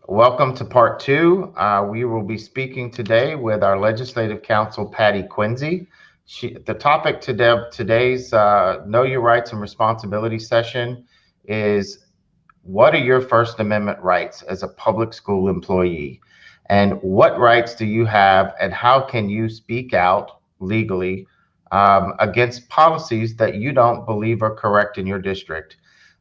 Welcome to part two. We will be speaking today with our Legislative Counsel, Patty Quincy. The topic today's Know Your Rights and Responsibilities session is what are your First Amendment rights as a public school employee? And what rights do you have, and how can you speak out legally against policies that you don't believe are correct in your district?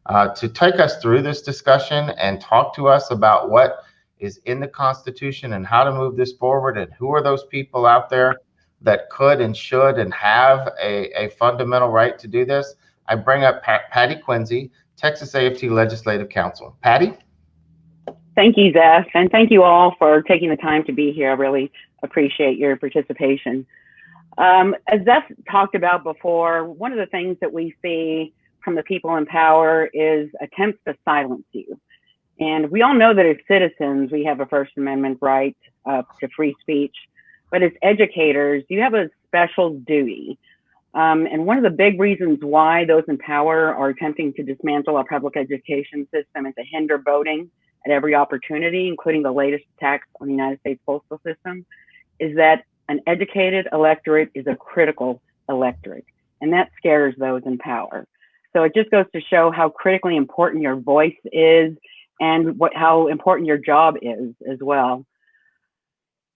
To take us through this discussion and talk to us about what is in the Constitution and how to move this forward, and who are those people out there that could and should and have a fundamental right to do this, I bring up Patty Quincy, Texas A&T Legislative Counsel. Patty? Thank you, Zeph, and thank you all for taking the time to be here. I really appreciate your participation. As Zeph talked about before, one of the things that we see from the people in power is attempts to silence you. And we all know that as citizens, we have a First Amendment right to free speech, but as educators, you have a special duty. And one of the big reasons why those in power are attempting to dismantle our public education system and to hinder voting at every opportunity, including the latest attacks on the United States postal system, is that an educated electorate is a critical electorate, and that scares those in power. So it just goes to show how critically important your voice is and how important your job is as well.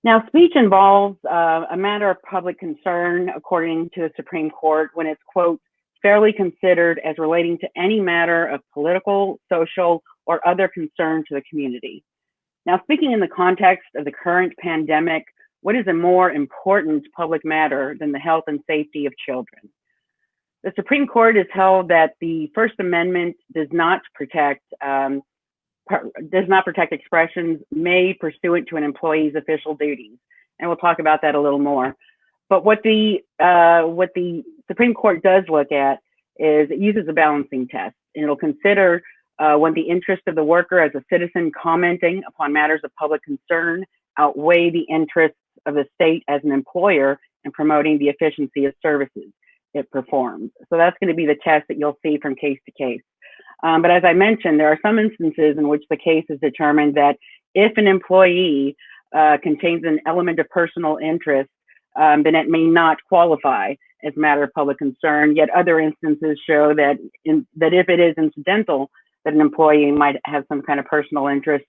Now, speech involves a matter of public concern, according to the Supreme Court, when it's, quote, fairly considered as relating to any matter of political, social, or other concern to the community. Now, speaking in the context of the current pandemic, what is a more important public matter than the health and safety of children? The Supreme Court has held that the First Amendment does not protect expressions made pursuant to an employee's official duties, and we'll talk about that a little more. But what the Supreme Court does look at is it uses a balancing test, and it'll consider when the interest of the worker as a citizen commenting upon matters of public concern outweigh the interests of the state as an employer in promoting the efficiency of services it performs. So that's going to be the test that you'll see from case to case. But as I mentioned, there are some instances in which the case is determined that if an employee contains an element of personal interest, then it may not qualify as a matter of public concern. Yet other instances show that if it is incidental, that an employee might have some kind of personal interest,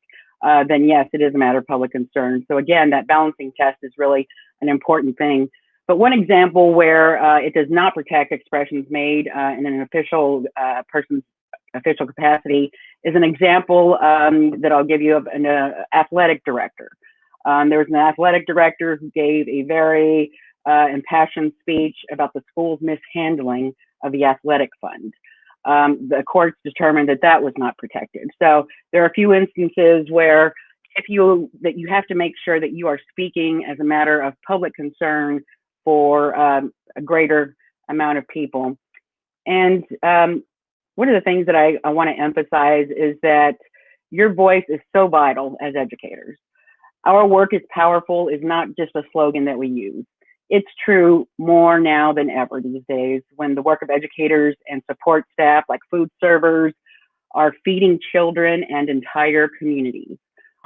then yes, it is a matter of public concern. So again, that balancing test is really an important thing. But one example where it does not protect expressions made in an official person's official capacity is an example that I'll give you of an athletic director. There was an athletic director who gave a very impassioned speech about the school's mishandling of the athletic fund. The courts determined that that was not protected. So there are a few instances where you have to make sure that you are speaking as a matter of public concern for a greater amount of people. And one of the things that I want to emphasize is that your voice is so vital as educators. Our work is powerful is not just a slogan that we use. It's true more now than ever these days, when the work of educators and support staff like food servers are feeding children and entire communities.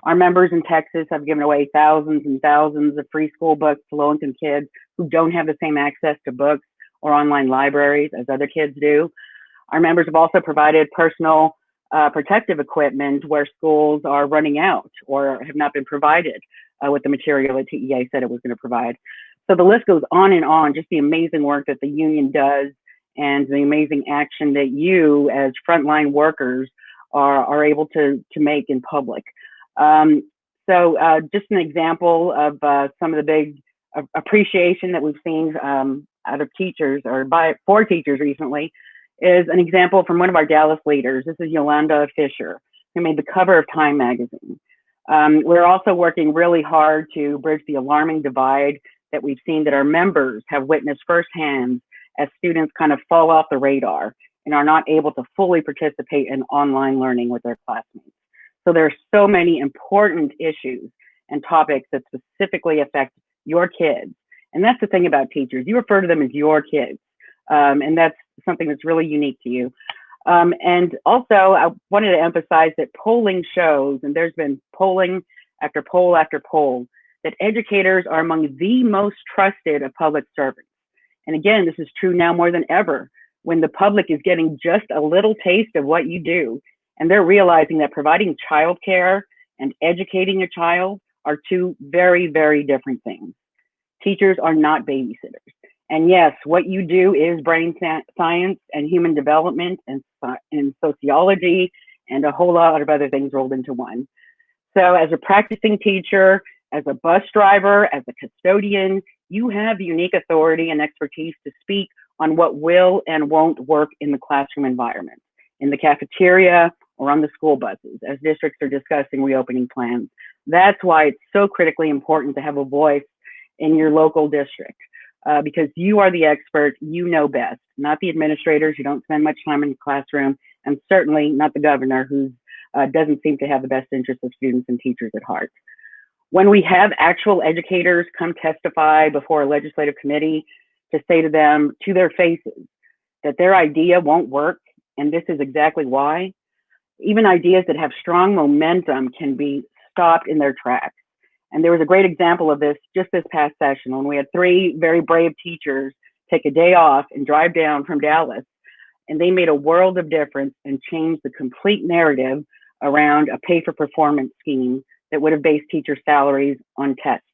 Our members in Texas have given away thousands and thousands of free school books to low-income kids who don't have the same access to books or online libraries as other kids do. Our members have also provided personal protective equipment where schools are running out or have not been provided with the material that TEA said it was going to provide. So the list goes on, just the amazing work that the union does and the amazing action that you as frontline workers are able to make in public. So just an example of some of the big appreciation that we've seen out of teachers or for teachers recently is an example from one of our Dallas leaders. This is Yolanda Fisher, who made the cover of Time magazine. We're also working really hard to bridge the alarming divide that we've seen that our members have witnessed firsthand as students kind of fall off the radar and are not able to fully participate in online learning with their classmates. So there are so many important issues and topics that specifically affect your kids. And that's the thing about teachers. You refer to them as your kids. And that's something that's really unique to you. And also, I wanted to emphasize that polling shows, and there's been polling after poll after poll, that educators are among the most trusted of public servants. And again, this is true now more than ever when the public is getting just a little taste of what you do. And they're realizing that providing childcare and educating a child are two very, very different things. Teachers are not babysitters. And yes, what you do is brain science and human development and sociology and a whole lot of other things rolled into one. So as a practicing teacher, as a bus driver, as a custodian, you have the unique authority and expertise to speak on what will and won't work in the classroom environment, in the cafeteria, or on the school buses, as districts are discussing reopening plans. That's why it's so critically important to have a voice in your local district, because you are the expert, you know best, not the administrators who don't spend much time in the classroom, and certainly not the governor who doesn't seem to have the best interests of students and teachers at heart. When we have actual educators come testify before a legislative committee to say to them to their faces that their idea won't work, and this is exactly why, even ideas that have strong momentum can be stopped in their tracks. And there was a great example of this just this past session when we had 3 very brave teachers take a day off and drive down from Dallas, and they made a world of difference and changed the complete narrative around a pay for performance scheme that would have based teacher salaries on tests.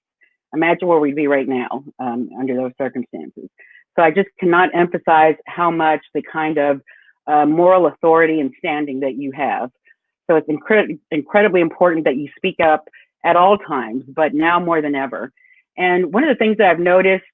Imagine where we'd be right now under those circumstances. So I just cannot emphasize how much the kind of moral authority and standing that you have. So it's incredibly important that you speak up at all times, but now more than ever. And one of the things that I've noticed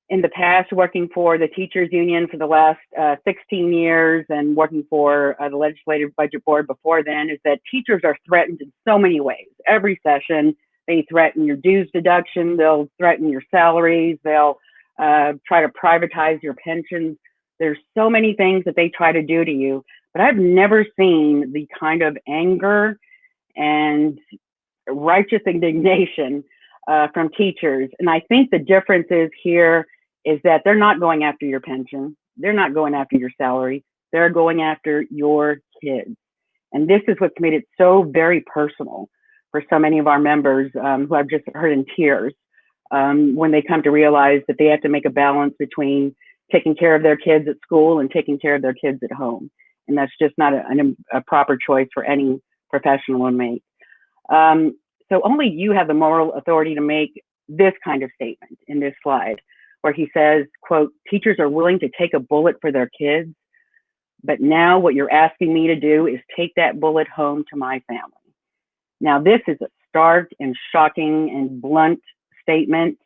in the past, working for the teachers union for the last 16 years and working for the legislative budget board before then, is that teachers are threatened in so many ways. Every session, they threaten your dues deduction, they'll threaten your salaries, they'll try to privatize your pensions. There's so many things that they try to do to you, but I've never seen the kind of anger and righteous indignation from teachers. And I think the difference is here is that they're not going after your pension. They're not going after your salary. They're going after your kids. And this is what's made it so very personal for so many of our members who I've just heard in tears when they come to realize that they have to make a balance between taking care of their kids at school and taking care of their kids at home. And that's just not a proper choice for any professional to make. So only you have the moral authority to make this kind of statement in this slide, where he says, quote, "Teachers are willing to take a bullet for their kids, but now what you're asking me to do is take that bullet home to my family." Now, this is a stark and shocking and blunt statement,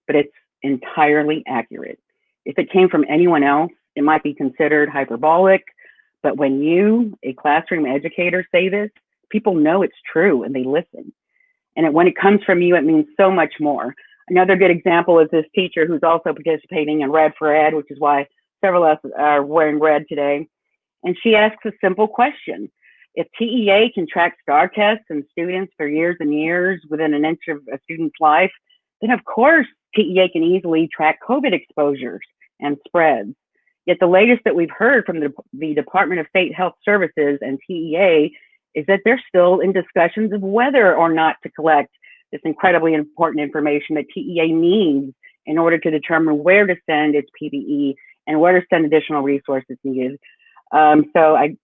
but it's entirely accurate. If it came from anyone else, it might be considered hyperbolic, but when you, a classroom educator, say this, people know it's true and they listen. And when it comes from you, it means so much more. Another good example is this teacher who's also participating in Red for Ed, which is why several of us are wearing red today. And she asks a simple question. If TEA can track STAR tests and students for years and years within an inch of a student's life, then of course TEA can easily track COVID exposures and spreads. Yet the latest that we've heard from the Department of State Health Services and TEA is that they're still in discussions of whether or not to collect this incredibly important information that TEA needs in order to determine where to send its PPE and where to send additional resources needed. So I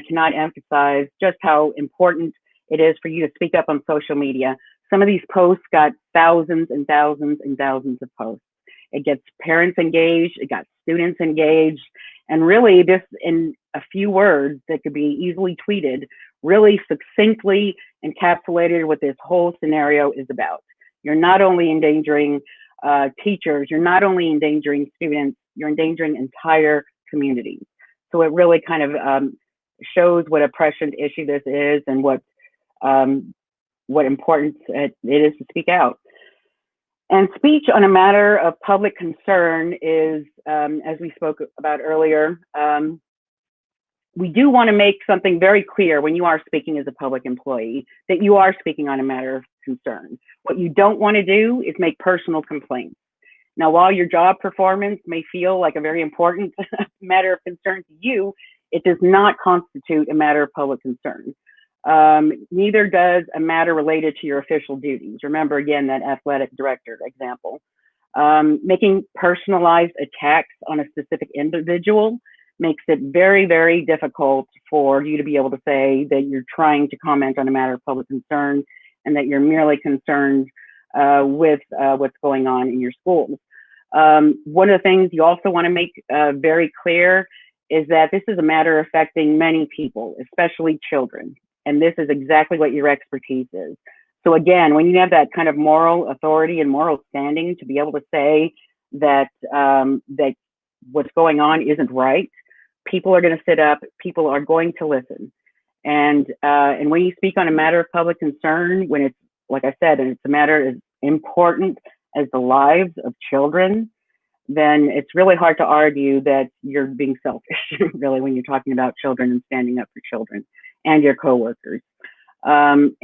cannot emphasize just how important it is for you to speak up on social media. Some of these posts got thousands and thousands and thousands of posts. It gets parents engaged, it got students engaged, and really this, in a few words that could be easily tweeted, really succinctly encapsulated what this whole scenario is about. You're not only endangering teachers, you're not only endangering students, you're endangering entire communities. So it really kind of shows what a prescient issue this is and what importance it is to speak out. And speech on a matter of public concern is, as we spoke about earlier, we do want to make something very clear when you are speaking as a public employee, that you are speaking on a matter of concern. What you don't want to do is make personal complaints. Now, while your job performance may feel like a very important matter of concern to you, it does not constitute a matter of public concern. Neither does a matter related to your official duties. Remember, again, that athletic director example. Making personalized attacks on a specific individual makes it very, very difficult for you to be able to say that you're trying to comment on a matter of public concern and that you're merely concerned with what's going on in your schools. One of the things you also want to make very clear is that this is a matter affecting many people, especially children. And this is exactly what your expertise is. So again, when you have that kind of moral authority and moral standing to be able to say that that what's going on isn't right, people are going to sit up, people are going to listen. And when you speak on a matter of public concern, when it's, like I said, and it's a matter as important as the lives of children, then it's really hard to argue that you're being selfish, really, when you're talking about children and standing up for children and your coworkers. And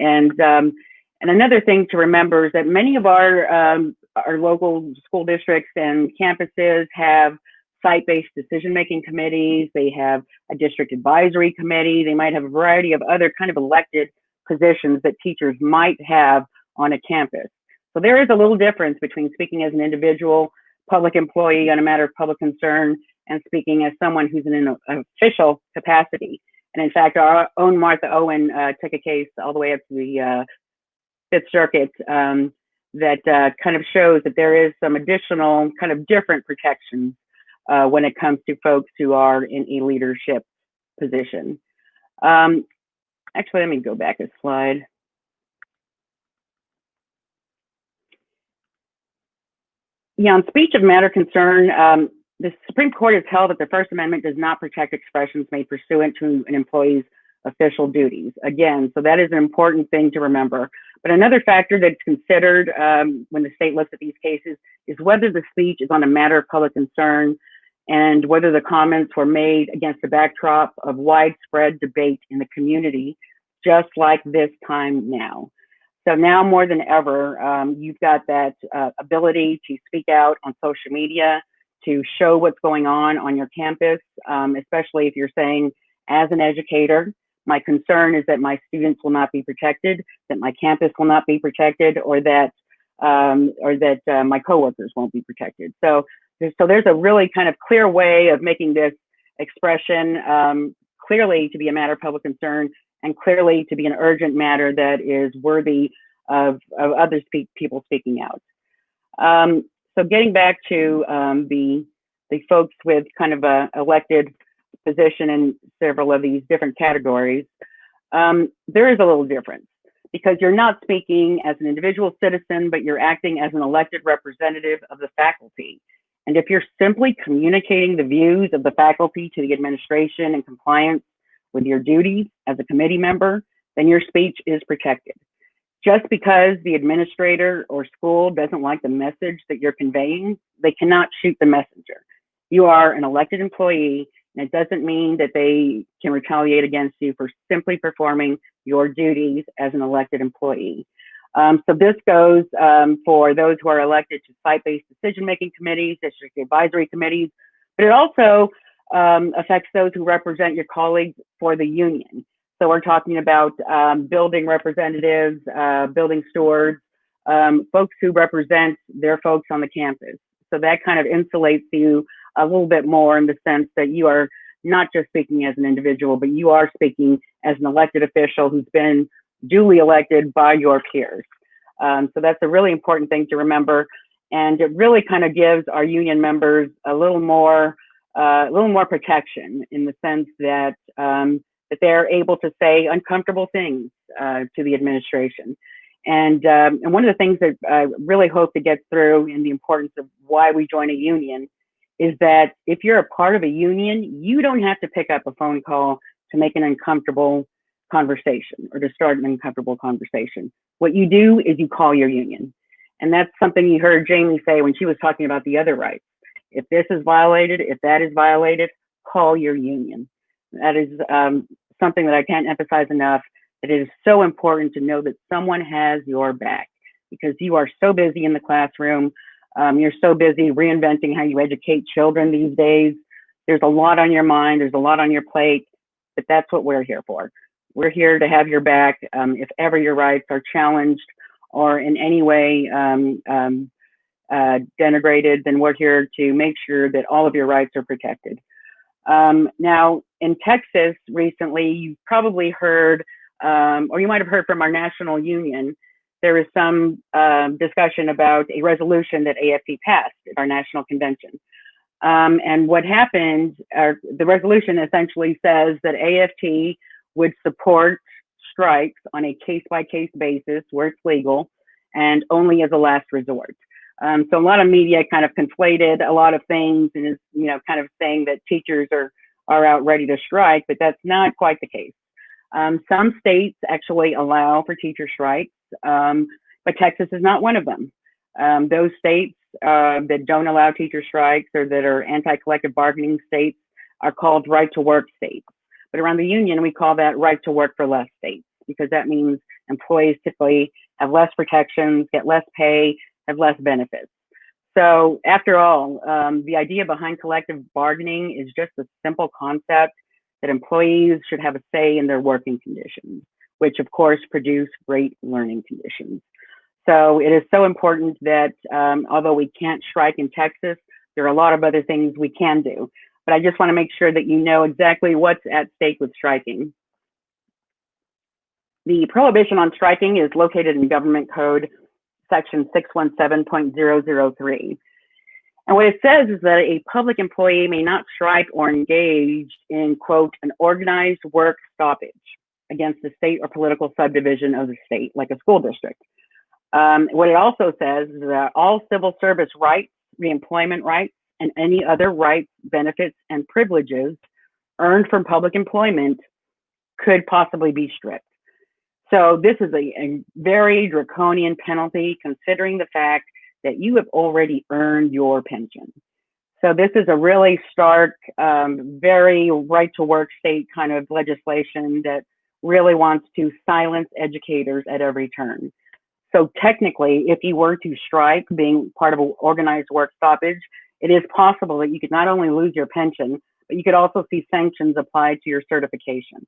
another thing to remember is that many of our local school districts and campuses have site-based decision-making committees. They have a district advisory committee. They might have a variety of other kind of elected positions that teachers might have on a campus. So there is a little difference between speaking as an individual public employee on a matter of public concern and speaking as someone who's in an official capacity. And in fact, our own Martha Owen took a case all the way up to the Fifth Circuit that kind of shows that there is some additional kind of different protections when it comes to folks who are in a leadership position. Actually, let me go back a slide. Yeah, on speech of matter concern, the Supreme Court has held that the First Amendment does not protect expressions made pursuant to an employee's official duties. Again, so that is an important thing to remember. But another factor that's considered when the state looks at these cases is whether the speech is on a matter of public concern and whether the comments were made against the backdrop of widespread debate in the community, just like this time now. So now more than ever, you've got that ability to speak out on social media, to show what's going on your campus, especially if you're saying, as an educator, my concern is that my students will not be protected, that my campus will not be protected, or that my coworkers won't be protected. So there's a really kind of clear way of making this expression clearly to be a matter of public concern and clearly to be an urgent matter that is worthy of other people speaking out. So getting back to the folks with kind of a elected position in several of these different categories, there is a little difference because you're not speaking as an individual citizen, but you're acting as an elected representative of the faculty. And if you're simply communicating the views of the faculty to the administration in compliance with your duties as a committee member, then your speech is protected. Just because the administrator or school doesn't like the message that you're conveying, they cannot shoot the messenger. You are an elected employee, and it doesn't mean that they can retaliate against you for simply performing your duties as an elected employee. So this goes for those who are elected to site-based decision-making committees, district advisory committees, but it also affects those who represent your colleagues for the union. So we're talking about building representatives, building stewards, folks who represent their folks on the campus. So that kind of insulates you a little bit more in the sense that you are not just speaking as an individual, but you are speaking as an elected official who's been duly elected by your peers. So that's a really important thing to remember. And it really kind of gives our union members a little more protection in the sense that that they're able to say uncomfortable things to the administration. And one of the things that I really hope to get through in the importance of why we join a union is that if you're a part of a union, you don't have to pick up a phone call to make an uncomfortable conversation or to start an uncomfortable conversation. What you do is you call your union. And that's something you heard Jamie say when she was talking about the other rights. If this is violated, if that is violated, call your union. That is something that I can't emphasize enough. It is so important to know that someone has your back because you are so busy in the classroom You're so busy reinventing how you educate children these days. There's a lot on your mind. There's a lot on your plate, but that's what we're here for. We're here to have your back if ever your rights are challenged or in any way denigrated. Then we're here to make sure that all of your rights are protected. Now, in Texas recently, you've probably heard, or you might have heard from our national union, there is some discussion about a resolution that AFT passed at our national convention. And what happened, the resolution essentially says that AFT would support strikes on a case-by-case basis where it's legal and only as a last resort. So a lot of media kind of conflated a lot of things and is, kind of saying that teachers are out ready to strike, but that's not quite the case. Some states actually allow for teacher strikes, but Texas is not one of them. Those states that don't allow teacher strikes or that are anti-collective bargaining states are called right-to-work states. But around the union, we call that right-to-work for less states, because that means employees typically have less protections, get less pay, have less benefits. So after all, the idea behind collective bargaining is just a simple concept that employees should have a say in their working conditions, which of course produce great learning conditions. So it is so important that although we can't strike in Texas, there are a lot of other things we can do. But I just want to make sure that you know exactly what's at stake with striking. The prohibition on striking is located in Government Code Section 617.003. And what it says is that a public employee may not strike or engage in, quote, an organized work stoppage against the state or political subdivision of the state, like a school district. What it also says is that all civil service rights, reemployment rights, and any other rights, benefits, and privileges earned from public employment could possibly be stripped. So this is a very draconian penalty, considering the fact that you have already earned your pension. So this is a really stark, very right-to-work state kind of legislation that really wants to silence educators at every turn. So technically, if you were to strike, being part of an organized work stoppage, it is possible that you could not only lose your pension, but you could also see sanctions applied to your certification.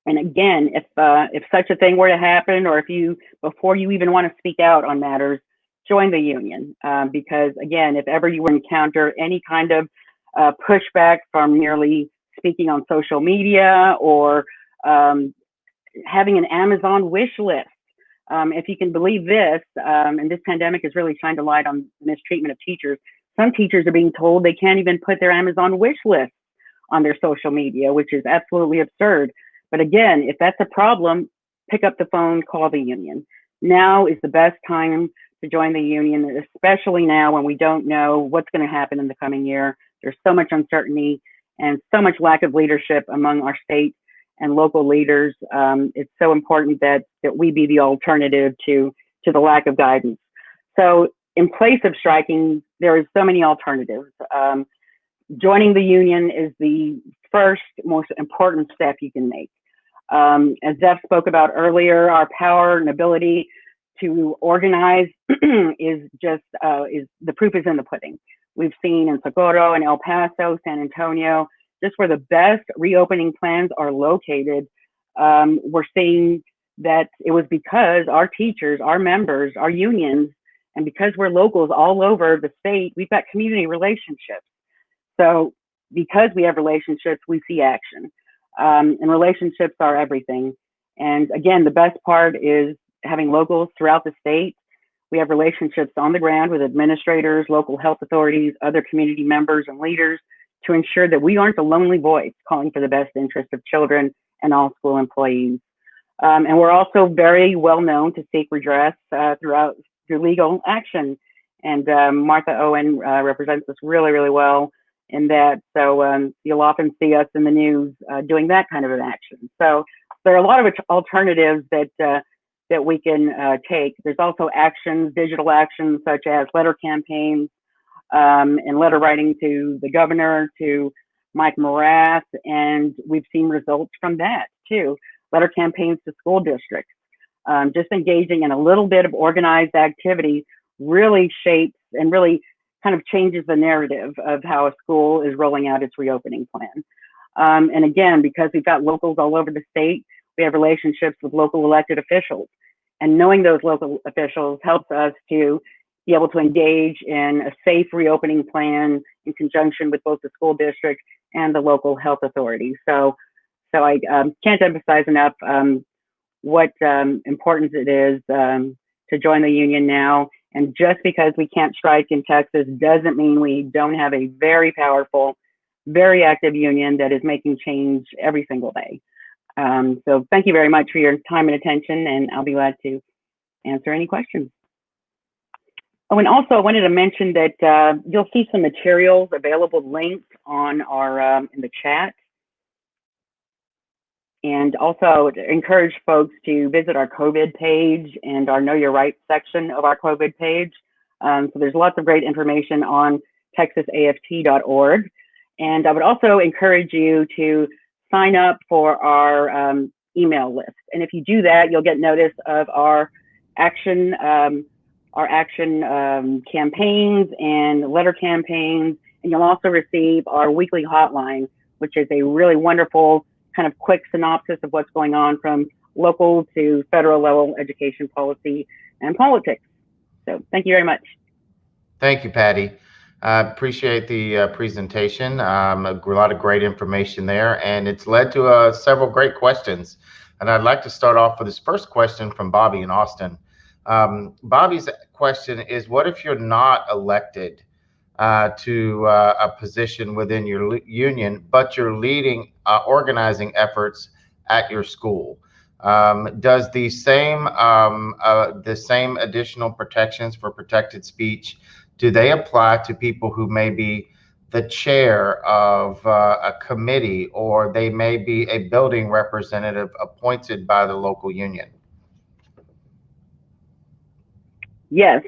And again, if such a thing were to happen, or if you, before you even want to speak out on matters, join the union. Because again, if ever you encounter any kind of pushback from merely speaking on social media or having an Amazon wish list, if you can believe this, and this pandemic has really shined a light on mistreatment of teachers. Some teachers are being told they can't even put their Amazon wish list on their social media, which is absolutely absurd. But again, if that's a problem, pick up the phone, call the union. Now is the best time to join the union, especially now when we don't know what's going to happen in the coming year. There's so much uncertainty and so much lack of leadership among our state and local leaders. It's so important that we be the alternative to the lack of guidance. So in place of striking, there are so many alternatives. Joining the union is the first most important step you can make. As Zeph spoke about earlier, our power and ability to organize is the proof is in the pudding. We've seen in Socorro and El Paso, San Antonio, just where the best reopening plans are located, we're seeing that it was because our teachers, our members, our unions, and because we're locals all over the state, we've got community relationships. So because we have relationships, we see action. And relationships are everything. And again, the best part is having locals throughout the state. We have relationships on the ground with administrators, local health authorities, other community members and leaders to ensure that we aren't the lonely voice calling for the best interest of children and all school employees. And we're also very well known to seek redress through legal action. And Martha Owen represents us really, really well in that. So you'll often see us in the news doing that kind of an action. So there are a lot of alternatives that we can take. There's also actions, digital actions, such as letter campaigns and letter writing to the governor, to Mike Morath, and we've seen results from that too. Letter campaigns to school districts, just engaging in a little bit of organized activity really shapes and really kind of changes the narrative of how a school is rolling out its reopening plan. And again, because we've got locals all over the state, we have relationships with local elected officials. And knowing those local officials helps us to be able to engage in a safe reopening plan in conjunction with both the school district and the local health authorities. So I can't emphasize enough what importance it is to join the union now. And just because we can't strike in Texas doesn't mean we don't have a very powerful, very active union that is making change every single day. So thank you very much for your time and attention, and I'll be glad to answer any questions. Oh, and also I wanted to mention that you'll see some materials available linked on our in the chat. And also I would encourage folks to visit our COVID page and our Know Your Rights section of our COVID page. So there's lots of great information on texasaft.org. And I would also encourage you to sign up for our email list. And if you do that, you'll get notice of our action campaigns and letter campaigns. And you'll also receive our weekly hotline, which is a really wonderful kind of quick synopsis of what's going on from local to federal level education policy and politics. So thank you very much. Thank you, Patty. I appreciate the presentation. A lot of great information there, and it's led to several great questions. And I'd like to start off with this first question from Bobby in Austin. Bobby's question is, what if you're not elected to a position within your union, but you're leading organizing efforts at your school? Does the same additional protections for protected speech, do they apply to people who may be the chair of a committee, or they may be a building representative appointed by the local union? Yes,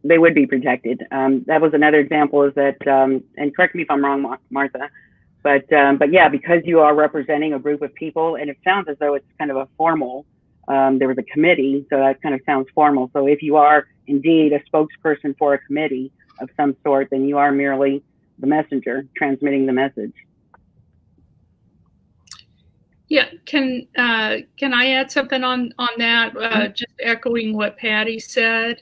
they would be protected. That was another example, is that, and correct me if I'm wrong, Martha, but yeah, because you are representing a group of people, and it sounds as though it's kind of a formal, there was a committee, so that kind of sounds formal. So if you are indeed a spokesperson for a committee of some sort, then you are merely the messenger transmitting the message. Yeah, can I add something on that? Just echoing what Patty said,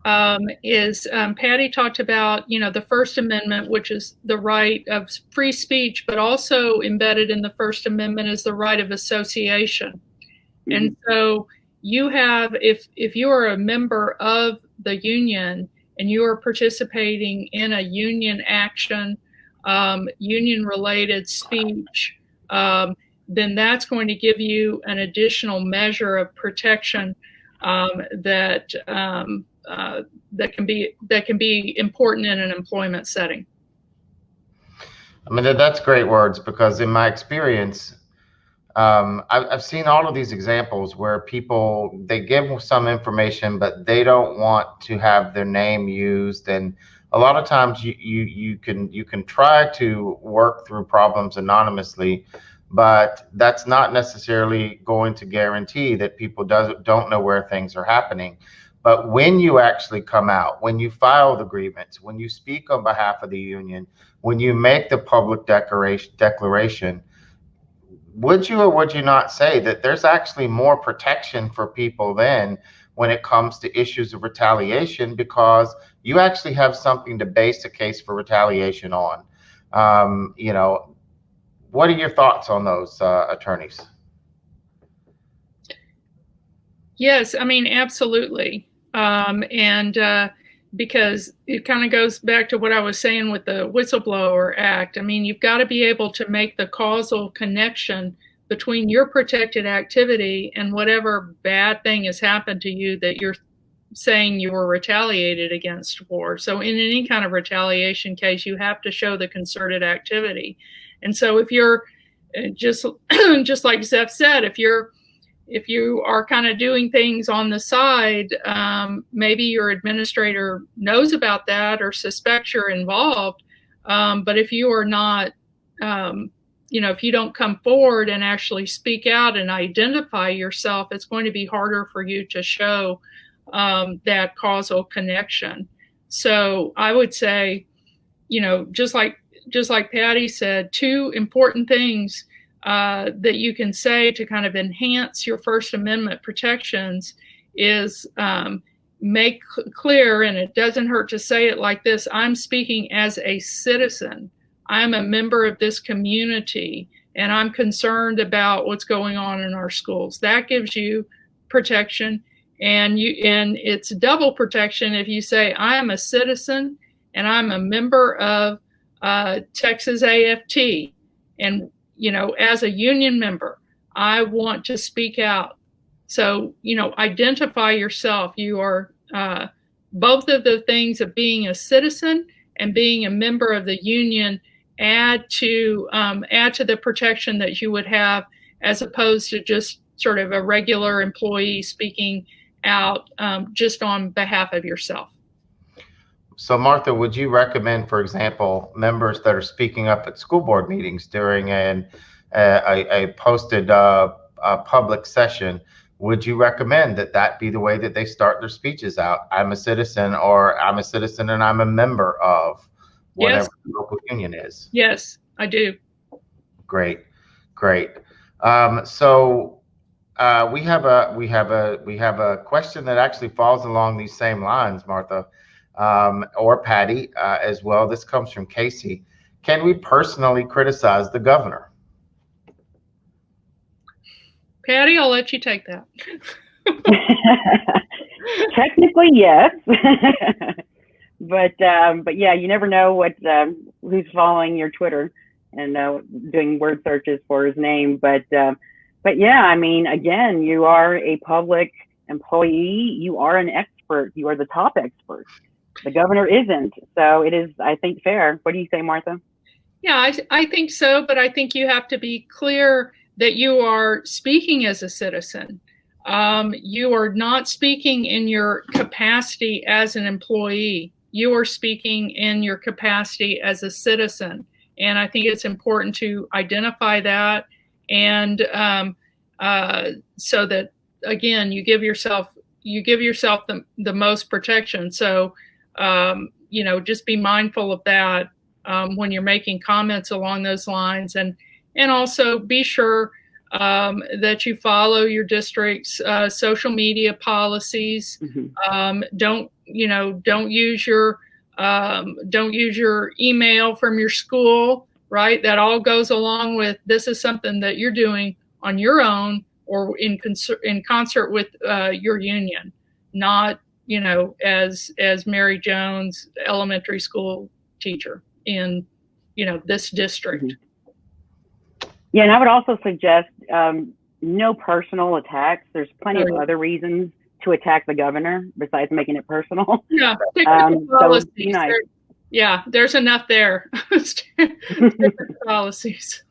Patty talked about, the First Amendment, which is the right of free speech, but also embedded in the First Amendment is the right of association. Mm-hmm. And so you have, if you are a member of the union and you are participating in a union action, union-related speech, then that's going to give you an additional measure of protection that can be important in an employment setting. I mean, that's great words, because in my experience, I've seen all of these examples where people, they give some information, but they don't want to have their name used. And a lot of times you can try to work through problems anonymously, but that's not necessarily going to guarantee that people don't know where things are happening. But when you actually come out, when you file the grievance, when you speak on behalf of the union, when you make the public declaration, would you or would you not say that there's actually more protection for people then when it comes to issues of retaliation, because you actually have something to base a case for retaliation on? What are your thoughts on those, attorneys? Yes, I mean, absolutely. Because it kind of goes back to what I was saying with the Whistleblower Act. I mean, you've got to be able to make the causal connection between your protected activity and whatever bad thing has happened to you that you're saying you were retaliated against for. So in any kind of retaliation case, you have to show the concerted activity. And so if you're just like Zeph said, if you are kind of doing things on the side, maybe your administrator knows about that or suspects you're involved. But if you are not, if you don't come forward and actually speak out and identify yourself, it's going to be harder for you to show that causal connection. So I would say, just like Patty said, two important things that you can say to kind of enhance your First Amendment protections is make clear, and it doesn't hurt to say it like this: I'm speaking as a citizen. I'm a member of this community, and I'm concerned about what's going on in our schools. That gives you protection, and it's double protection if you say I am a citizen and I'm a member of Texas AFT, and as a union member, I want to speak out. So identify yourself. You are both of the things of being a citizen and being a member of the union add to the protection that you would have, as opposed to just sort of a regular employee speaking out just on behalf of yourself. So Martha, would you recommend, for example, members that are speaking up at school board meetings during a posted public session, would you recommend that be the way that they start their speeches out? I'm a citizen, or I'm a citizen and I'm a member of whatever the local union is. Yes, I do. Great. So we have a question that actually falls along these same lines, Martha, or Patty as well. This comes from Casey. Can we personally criticize the governor? Patty, I'll let you take that. Technically, yes. But yeah, you never know who's following your Twitter and doing word searches for his name. But yeah, I mean, again, you are a public employee. You are an expert. You are the top expert. The governor isn't. So it is, I think, fair. What do you say, Martha? Yeah, I think so. But I think you have to be clear that you are speaking as a citizen. You are not speaking in your capacity as an employee. You are speaking in your capacity as a citizen. And I think it's important to identify that, and so that, again, you give yourself the most protection. So just be mindful of that when you're making comments along those lines, and also be sure that you follow your district's social media policies. Mm-hmm. Don't use your email from your school, right? That all goes along with, this is something that you're doing on your own or in concert with your union, not as Mary Jones, elementary school teacher in this district. Mm-hmm. Yeah, and I would also suggest no personal attacks. There's plenty of other reasons to attack the governor besides making it personal. Yeah, there's enough there. Policies.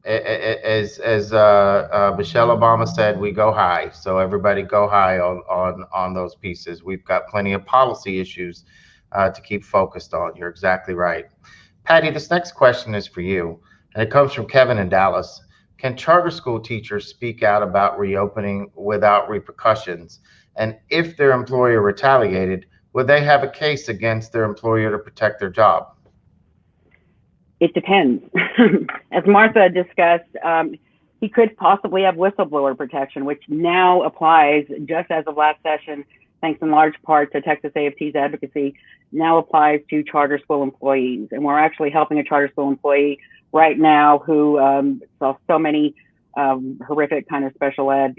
As Michelle Obama said, we go high. So everybody go high on those pieces. We've got plenty of policy issues to keep focused on. You're exactly right. Patty, this next question is for you, and it comes from Kevin in Dallas. Can charter school teachers speak out about reopening without repercussions? And if their employer retaliated, would they have a case against their employer to protect their job? It depends. As Martha discussed, he could possibly have whistleblower protection, which now applies just as of last session, thanks in large part to Texas AFT's advocacy, now applies to charter school employees. And we're actually helping a charter school employee right now who saw so many horrific kind of special ed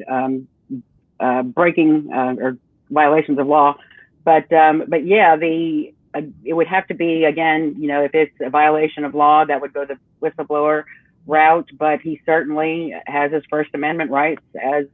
breaking or violations of law. But yeah, it would have to be, again, if it's a violation of law, that would go the whistleblower route. But he certainly has his First Amendment rights as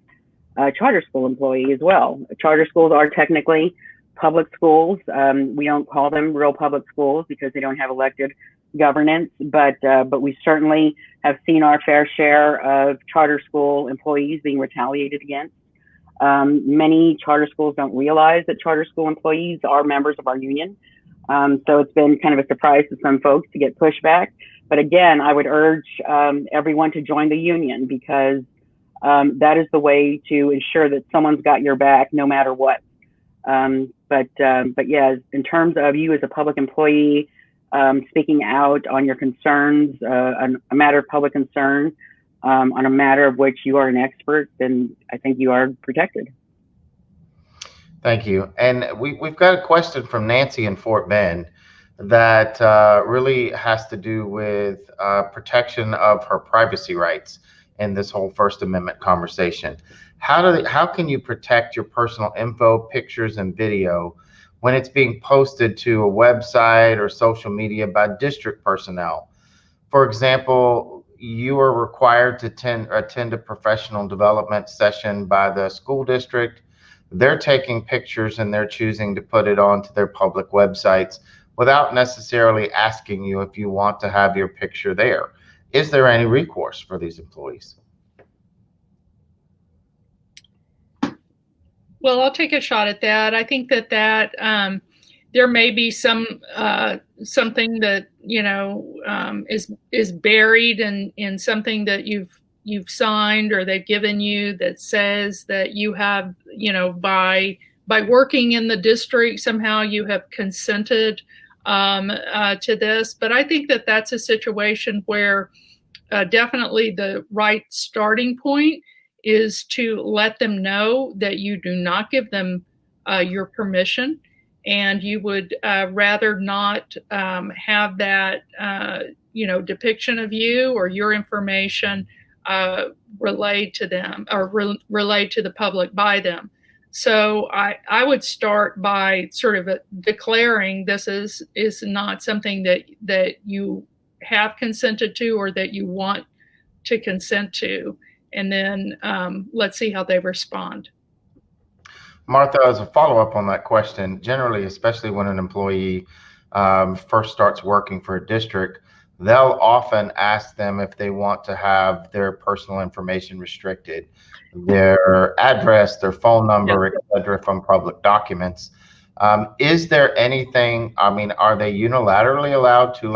a charter school employee as well. Charter schools are technically public schools. We don't call them real public schools because they don't have elected governance, but we certainly have seen our fair share of charter school employees being retaliated against. Many charter schools don't realize that charter school employees are members of our union. So it's been kind of a surprise to some folks to get pushback. But again, I would urge everyone to join the union, because that is the way to ensure that someone's got your back no matter what. But yeah, in terms of you as a public employee, speaking out on your concerns, on a matter of public concern, on a matter of which you are an expert, then I think you are protected. Thank you. And we've got a question from Nancy in Fort Bend that really has to do with protection of her privacy rights in this whole First Amendment conversation. How can you protect your personal info, pictures, and video when it's being posted to a website or social media by district personnel? For example, you are required to attend a professional development session by the school district. They're taking pictures and they're choosing to put it onto their public websites without necessarily asking you if you want to have your picture there. Is there any recourse for these employees? Well, I'll take a shot at that. I think that there may be something that is buried in something that you've signed or they've given you that says that you have, by working in the district, somehow you have consented to this. But I think that that's a situation where definitely the right starting point is to let them know that you do not give them your permission, and you would rather not have that depiction of you or your information relayed to them or relayed to the public by them. So I would start by sort of declaring this is not something that you have consented to or that you want to consent to, and then let's see how they respond. Martha, as a follow-up on that question, generally, especially when an employee first starts working for a district, they'll often ask them if they want to have their personal information restricted, their address, their phone number, et cetera, from public documents. Is there anything, are they unilaterally allowed to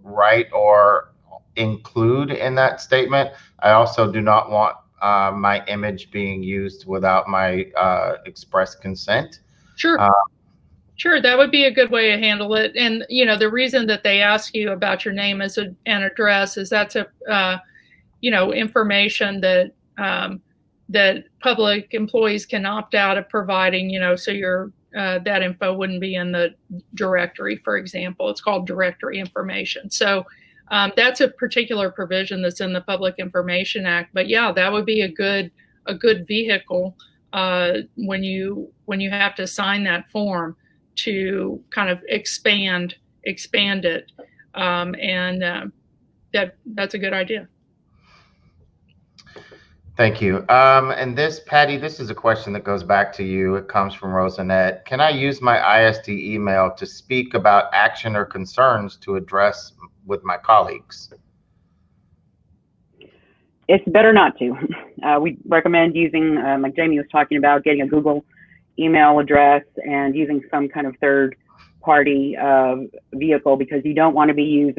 write or include in that statement? I also do not want my image being used without my express consent. Sure. Sure, that would be a good way to handle it. And the reason that they ask you about your name and address is that's information that that public employees can opt out of providing. So your that info wouldn't be in the directory, for example. It's called directory information. So that's a particular provision that's in the Public Information Act. But yeah, that would be a good vehicle when you have to sign that form to kind of expand it, and that's a good idea. Thank you. And this, Patty, this is a question that goes back to you. It comes from Rosanette. Can I use my ISD email to speak about action or concerns to address with my colleagues? It's better not to. We recommend using, like Jamie was talking about, getting a Google email address and using some kind of third party vehicle, because you don't want to be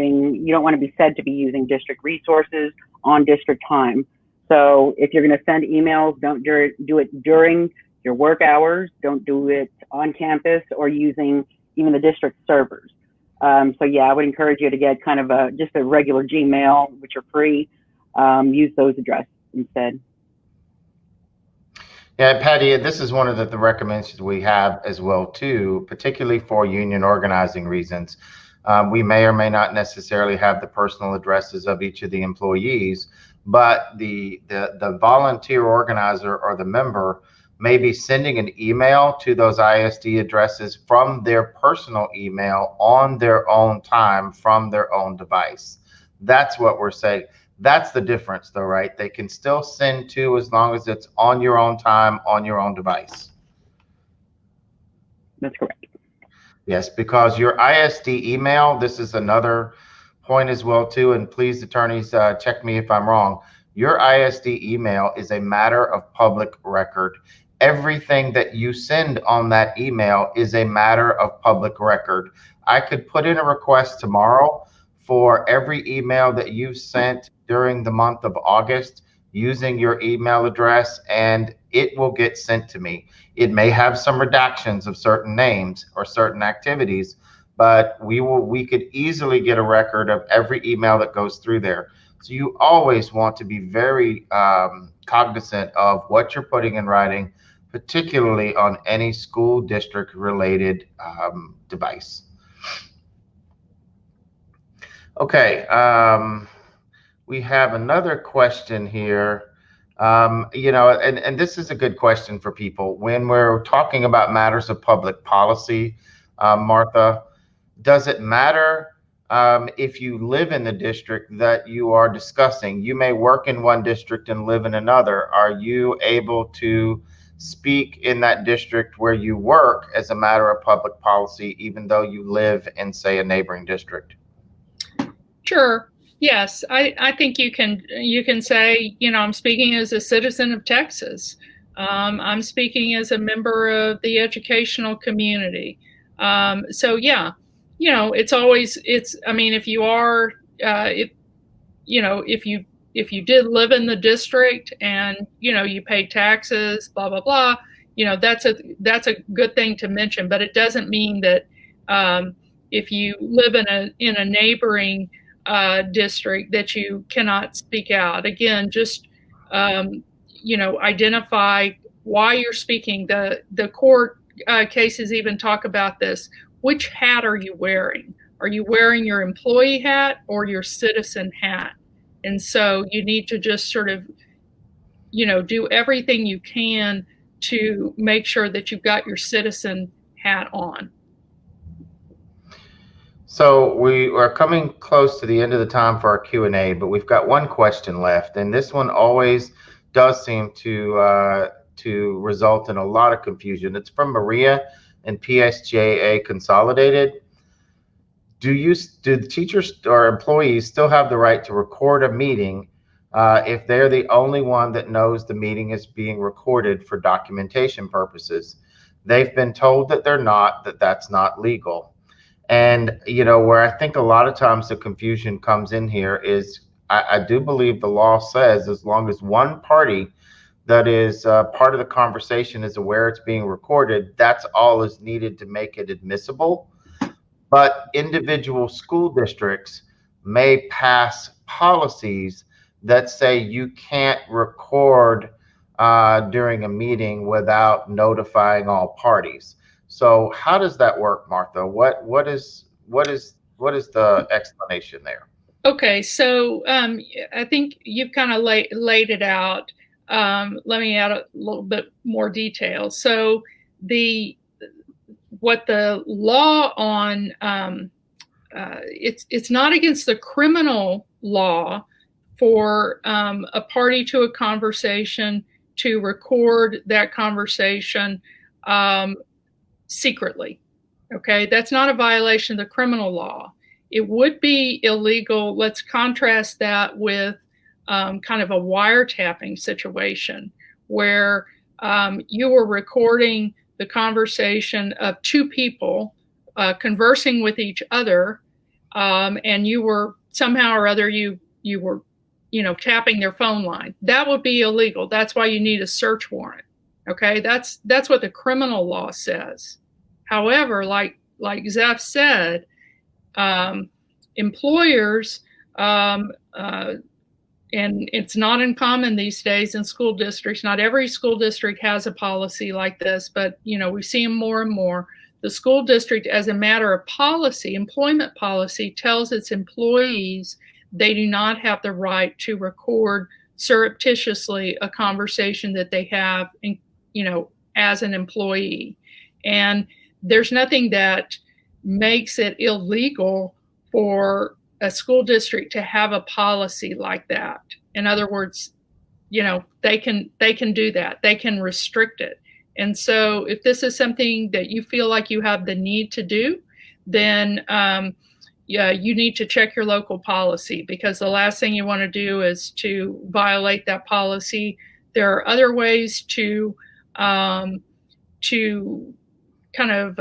said to be using district resources on district time. So if you're going to send emails, don't do it during your work hours. Don't do it on campus or using even the district servers. So yeah, I would encourage you to get kind of just a regular Gmail, which are free. Use those addresses instead. Yeah, Patty, this is one of the recommendations we have as well too, particularly for union organizing reasons. We may or may not necessarily have the personal addresses of each of the employees, but the volunteer organizer or the member may be sending an email to those ISD addresses from their personal email on their own time from their own device. That's what we're saying. That's the difference though, right? They can still send to as long as it's on your own time, on your own device. That's correct. Yes, because your ISD email, this is another point as well too, and please attorneys check me if I'm wrong. Your ISD email is a matter of public record. Everything that you send on that email is a matter of public record. I could put in a request tomorrow for every email that you've sent during the month of August using your email address, and it will get sent to me. It may have some redactions of certain names or certain activities, but we could easily get a record of every email that goes through there. So you always want to be very cognizant of what you're putting in writing, particularly on any school district related device. Okay, we have another question here. And this is a good question for people. When we're talking about matters of public policy, Martha, does it matter if you live in the district that you are discussing? You may work in one district and live in another. Are you able to speak in that district where you work as a matter of public policy, even though you live in, say, a neighboring district? Sure. Yes, I think you can say, I'm speaking as a citizen of Texas. I'm speaking as a member of the educational community. So yeah, if you are, if you did live in the district and, you pay taxes, blah, blah, blah, that's a good thing to mention, but it doesn't mean that if you live in a neighboring district that you cannot speak out. Again, just identify why you're speaking. The court cases even talk about this. Which hat are you wearing? Are you wearing your employee hat or your citizen hat? And so you need to just sort of, do everything you can to make sure that you've got your citizen hat on. So we are coming close to the end of the time for our Q&A, but we've got one question left, and this one always does seem to result in a lot of confusion. It's from Maria and PSJA Consolidated. Do the teachers or employees still have the right to record a meeting if they're the only one that knows the meeting is being recorded for documentation purposes? They've been told that they're not, that's not legal. And, where I think a lot of times the confusion comes in here is I do believe the law says as long as one party that is part of the conversation is aware it's being recorded, that's all is needed to make it admissible. But individual school districts may pass policies that say you can't record during a meeting without notifying all parties. So how does that work, Martha? What is the explanation there? Okay, so I think you've kind of laid it out. Let me add a little bit more detail. So what the law on it's not against the criminal law for a party to a conversation to record that conversation secretly. Okay, that's not a violation of the criminal law. It would be illegal. Let's contrast that with kind of a wiretapping situation where you were recording the conversation of two people conversing with each other, and you were somehow or other you were tapping their phone line. That would be illegal. That's why you need a search warrant. Okay, that's what the criminal law says. However, like Zeph said, employers, and it's not uncommon these days in school districts. Not every school district has a policy like this, but we see them more and more. The school district, as a matter of policy, employment policy, tells its employees they do not have the right to record surreptitiously a conversation that they have, as an employee. And there's nothing that makes it illegal for a school district to have a policy like that. In other words, they can do that. They can restrict it. And so if this is something that you feel like you have the need to do, then you need to check your local policy, because the last thing you want to do is to violate that policy. There are other ways to kind of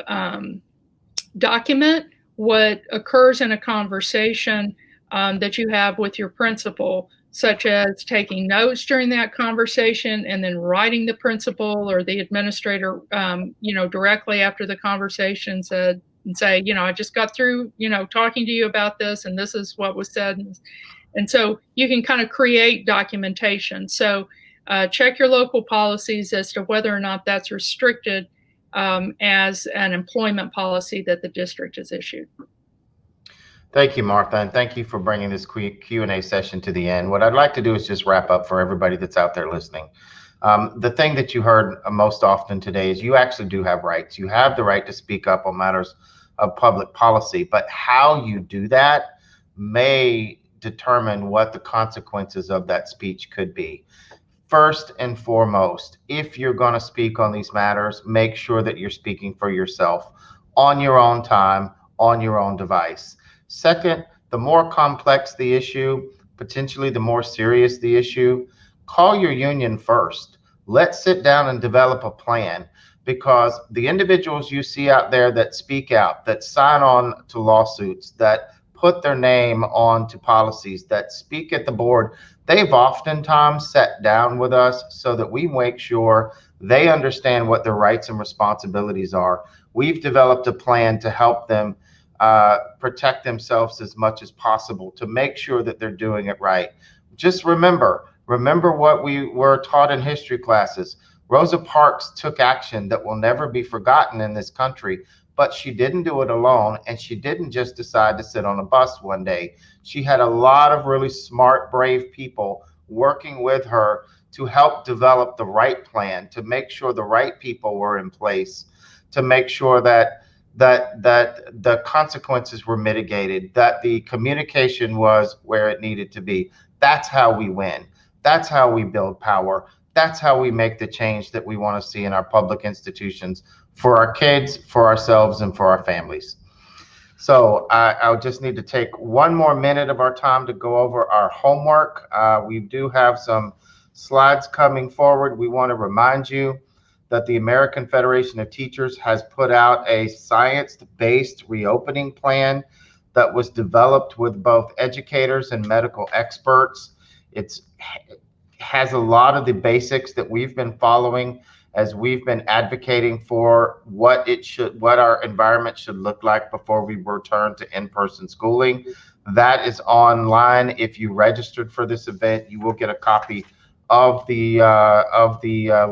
document what occurs in a conversation that you have with your principal. such as taking notes during that conversation and then writing the principal or the administrator, directly after the conversation say, I just got through, talking to you about this, and this is what was said. And so you can kind of create documentation. So check your local policies as to whether or not that's restricted as an employment policy that the district has issued. Thank you, Martha, and thank you for bringing this Q&A session to the end. What I'd like to do is just wrap up for everybody that's out there listening. The thing that you heard most often today is you actually do have rights. You have the right to speak up on matters of public policy, but how you do that may determine what the consequences of that speech could be. First and foremost, if you're going to speak on these matters, make sure that you're speaking for yourself on your own time, on your own device. Second, the more complex the issue, potentially the more serious the issue, call your union first. Let's sit down and develop a plan, because the individuals you see out there that speak out, that sign on to lawsuits, that put their name on to policies, that speak at the board, they've oftentimes sat down with us so that we make sure they understand what their rights and responsibilities are. We've developed a plan to help them protect themselves as much as possible, to make sure that they're doing it right. Just remember what we were taught in history classes. Rosa Parks took action that will never be forgotten in this country, but she didn't do it alone, and she didn't just decide to sit on a bus one day. She had a lot of really smart, brave people working with her to help develop the right plan, to make sure the right people were in place, to make sure that the consequences were mitigated, that the communication was where it needed to be. That's how we win. That's how we build power. That's how we make the change that we want to see in our public institutions for our kids, for ourselves, and for our families. So I'll just need to take one more minute of our time to go over our homework. We do have some slides coming forward. We want to remind you that the American Federation of Teachers has put out a science-based reopening plan that was developed with both educators and medical experts. It has a lot of the basics that we've been following as we've been advocating for what our environment should look like before we return to in-person schooling. That is online. If you registered for this event, you will get a copy of the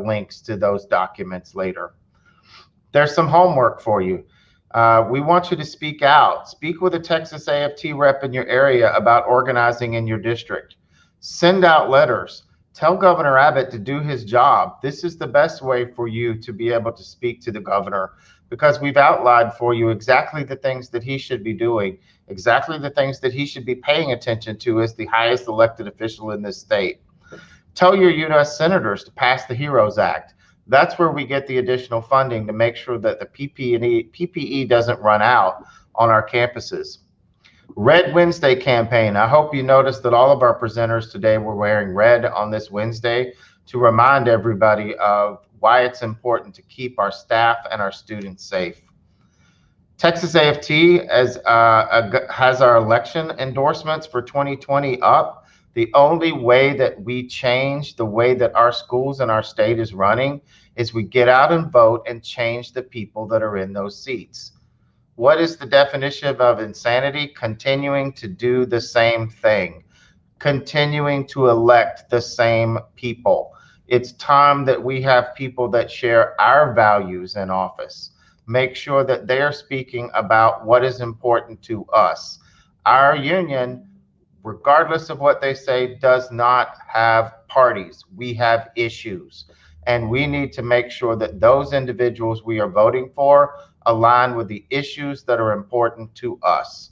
links to those documents later. There's some homework for you. We want you to speak out. Speak with a Texas AFT rep in your area about organizing in your district. Send out letters. Tell Governor Abbott to do his job. This is the best way for you to be able to speak to the governor, because we've outlined for you exactly the things that he should be doing, exactly the things that he should be paying attention to as the highest elected official in this state. Tell your U.S. senators to pass the HEROES Act. That's where we get the additional funding to make sure that the PPE doesn't run out on our campuses. Red Wednesday campaign. I hope you noticed that all of our presenters today were wearing red on this Wednesday to remind everybody of why it's important to keep our staff and our students safe. Texas AFT has our election endorsements for 2020 up. The only way that we change the way that our schools and our state is running is we get out and vote and change the people that are in those seats. What is the definition of insanity? Continuing to do the same thing, continuing to elect the same people. It's time that we have people that share our values in office. Make sure that they're speaking about what is important to us. Our union, regardless of what they say, does not have parties. We have issues. And we need to make sure that those individuals we are voting for align with the issues that are important to us.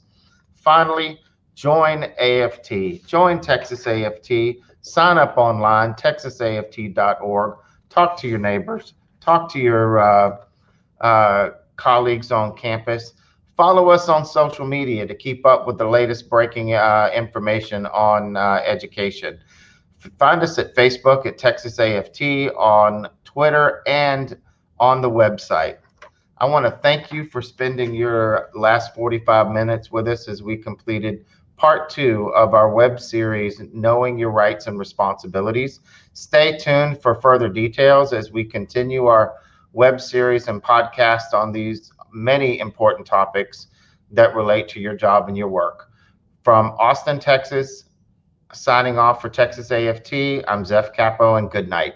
Finally, join AFT. Join Texas AFT. Sign up online, texasaft.org. Talk to your neighbors. Talk to your colleagues on campus. Follow us on social media to keep up with the latest breaking information on education. Find us at Facebook at Texas AFT, on Twitter, and on the website. I want to thank you for spending your last 45 minutes with us as we completed part 2 of our web series, Knowing Your Rights and Responsibilities. Stay tuned for further details as we continue our web series and podcast on these many important topics that relate to your job and your work. From Austin, Texas, signing off for Texas AFT, I'm Zeph Capo, and good night.